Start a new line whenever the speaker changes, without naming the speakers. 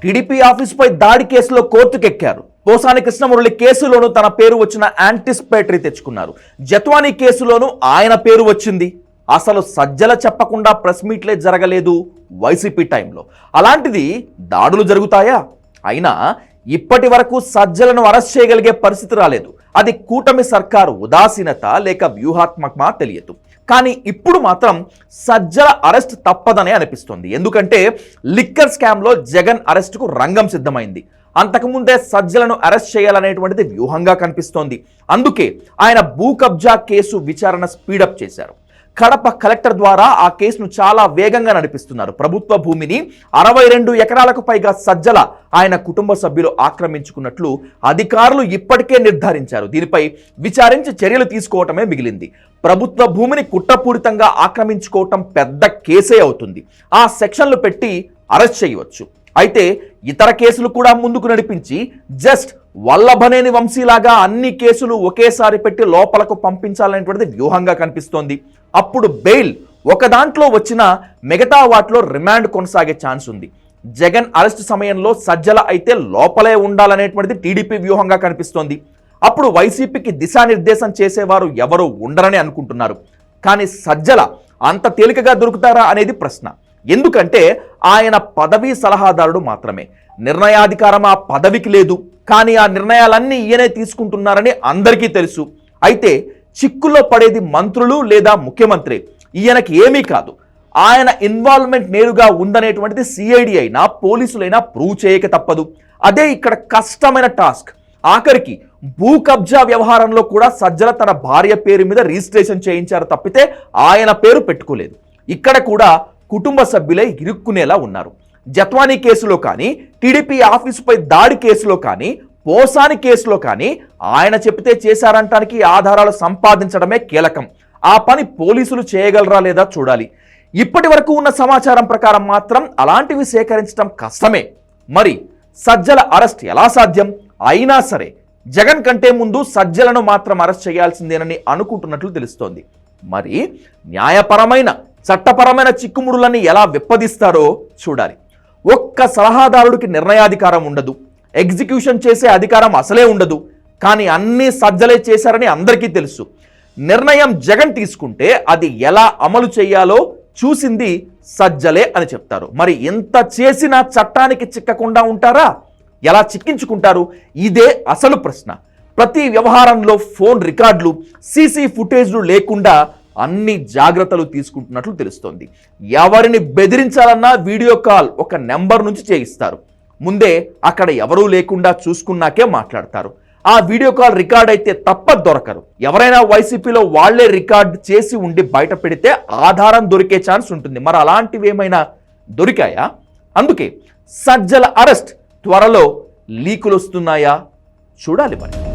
TDP ఆఫీసుపై దాడి కేసులో కోర్టుకెక్కారు. పోసాని కృష్ణమురళి కేసులోనూ తన పేరు వచ్చిన యాంటిసిపేటరీ తెచ్చుకున్నారు. జత్వానీ కేసులోనూ ఆయన పేరు వచ్చింది. అసలు సజ్జల చెప్పకుండా ప్రెస్ మీట్లే జరగలేదు వైసీపీ టైంలో. అలాంటిది దాడులు జరుగుతాయా? అయినా ఇప్పటి వరకు సజ్జలను అరెస్ట్ చేయగలిగే పరిస్థితి రాలేదు. అది కూటమి సర్కారు ఉదాసీనత లేక వ్యూహాత్మకమా తెలియదు. కానీ ఇప్పుడు మాత్రం సజ్జల అరెస్ట్ తప్పదనే అనిపిస్తోంది. ఎందుకంటే లిక్కర్ స్కామ్లో జగన్ అరెస్టుకు రంగం సిద్ధమైంది. అంతకుముందే సజ్జలను అరెస్ట్ చేయాలనేటువంటిది వ్యూహంగా కనిపిస్తోంది. అందుకే ఆయన భూ కబ్జా కేసు విచారణ స్పీడప్ చేశారు. కడప కలెక్టర్ ద్వారా ఆ కేసును చాలా వేగంగా నడిపిస్తున్నారు. ప్రభుత్వ భూమిని 62 ఎకరాలకు పైగా సజ్జల ఆయన కుటుంబ సభ్యులు ఆక్రమించుకున్నట్లు అధికారులు ఇప్పటికే నిర్ధారించారు. దీనిపై విచారించి చర్యలు తీసుకోవటమే మిగిలింది. ప్రభుత్వ భూమిని కుట్రపూరితంగా ఆక్రమించుకోవటం పెద్ద కేసే అవుతుంది. ఆ సెక్షన్లు పెట్టి అరెస్ట్ చేయవచ్చు. అయితే ఇతర కేసులు కూడా ముందుకు నడిపించి జస్ట్ వల్లభనేని వంశీలాగా అన్ని కేసులు ఒకేసారి పెట్టి లోపలకు పంపించాలనేటువంటిది వ్యూహంగా కనిపిస్తోంది. అప్పుడు బెయిల్ ఒక దాంట్లో వచ్చిన మిగతా వాటిలో రిమాండ్ కొనసాగే ఛాన్స్ ఉంది. జగన్ అరెస్ట్ సమయంలో సజ్జల అయితే లోపలే ఉండాలనేటువంటిది టీడీపీ వ్యూహంగా కనిపిస్తోంది. అప్పుడు వైసీపీకి దిశానిర్దేశం చేసేవారు ఎవరు ఉండరని అనుకుంటున్నారు. కానీ సజ్జల అంత తేలికగా దొరుకుతారా అనేది ప్రశ్న. ఎందుకంటే ఆయన పదవీ సలహాదారుడు మాత్రమే. నిర్ణయాధికారం ఆ పదవికి లేదు. కానీ ఆ నిర్ణయాలన్నీ ఈయనే తీసుకుంటున్నారని అందరికీ తెలుసు. అయితే చిక్కుల్లో పడేది మంత్రులు లేదా ముఖ్యమంత్రి. ఈయనకి ఏమీ కాదు. ఆయన ఇన్వాల్వ్మెంట్ నేరుగా ఉందనేటువంటిది సిఐడి అయినా పోలీసులైనా ప్రూవ్ చేయక తప్పదు. అదే ఇక్కడ కష్టమైన టాస్క్. ఆఖరికి భూ కబ్జా వ్యవహారంలో కూడా సజ్జల తన భార్య పేరు మీద రిజిస్ట్రేషన్ చేయించారు తప్పితే ఆయన పేరు పెట్టుకోలేదు. ఇక్కడ కూడా కుటుంబ సభ్యులే ఇరుక్కునేలా ఉన్నారు. జత్వానీ కేసులో కానీ, టీడీపీ ఆఫీసుపై దాడి కేసులో కానీ, పోసాని కేసులో కానీ ఆయన చెప్తే చేశారంటానికి ఆధారాలు సంపాదించడమే కీలకం. ఆ పని పోలీసులు చేయగలరా లేదా చూడాలి. ఇప్పటి వరకు ఉన్న సమాచారం ప్రకారం మాత్రం అలాంటివి సేకరించడం కష్టమే. మరి సజ్జల అరెస్ట్ ఎలా సాధ్యం? అయినా సరే జగన్ కంటే ముందు సజ్జలను మాత్రం అరెస్ట్ చేయాల్సిందేనని అనుకుంటున్నట్లు తెలుస్తోంది. మరి న్యాయపరమైన చట్టపరమైన చిక్కుముడులన్నీ ఎలా విప్పదీస్తారో చూడాలి. ఒక్క సలహాదారుడికి నిర్ణయాధికారం ఉండదు. ఎగ్జిక్యూషన్ చేసే అధికారం అసలే ఉండదు. కానీ అన్నీ సజ్జలే చేశారని అందరికీ తెలుసు. నిర్ణయం జగన్ తీసుకుంటే అది ఎలా అమలు చేయాలో చూసింది సజ్జలే అని చెప్తారు. మరి ఎంత చేసినా చట్టానికి చిక్కకుండా ఉంటారా? ఎలా చిక్కించుకుంటారు? ఇదే అసలు ప్రశ్న. ప్రతి వ్యవహారంలో ఫోన్ రికార్డులు, సీసీ ఫుటేజ్లు లేకుండా అన్ని జాగ్రత్తలు తీసుకుంటున్నట్లు తెలుస్తోంది. ఎవరిని బెదిరించాలన్నా వీడియో కాల్ ఒక నెంబర్ నుంచి చేయిస్తారు. ముందే అక్కడ ఎవరూ లేకుండా చూసుకున్నాకే మాట్లాడతారు. ఆ వీడియో కాల్ రికార్డ్ అయితే తప్ప దొరకరు. ఎవరైనా వైసీపీలో వాళ్లే రికార్డ్ చేసి ఉండి బయట పెడితే ఆధారం దొరికే ఛాన్స్ ఉంటుంది. మరి అలాంటివి ఏమైనా దొరికాయా? అందుకే సజ్జల అరెస్ట్ త్వరలో లీకులు వస్తున్నాయా? చూడాలి మరి.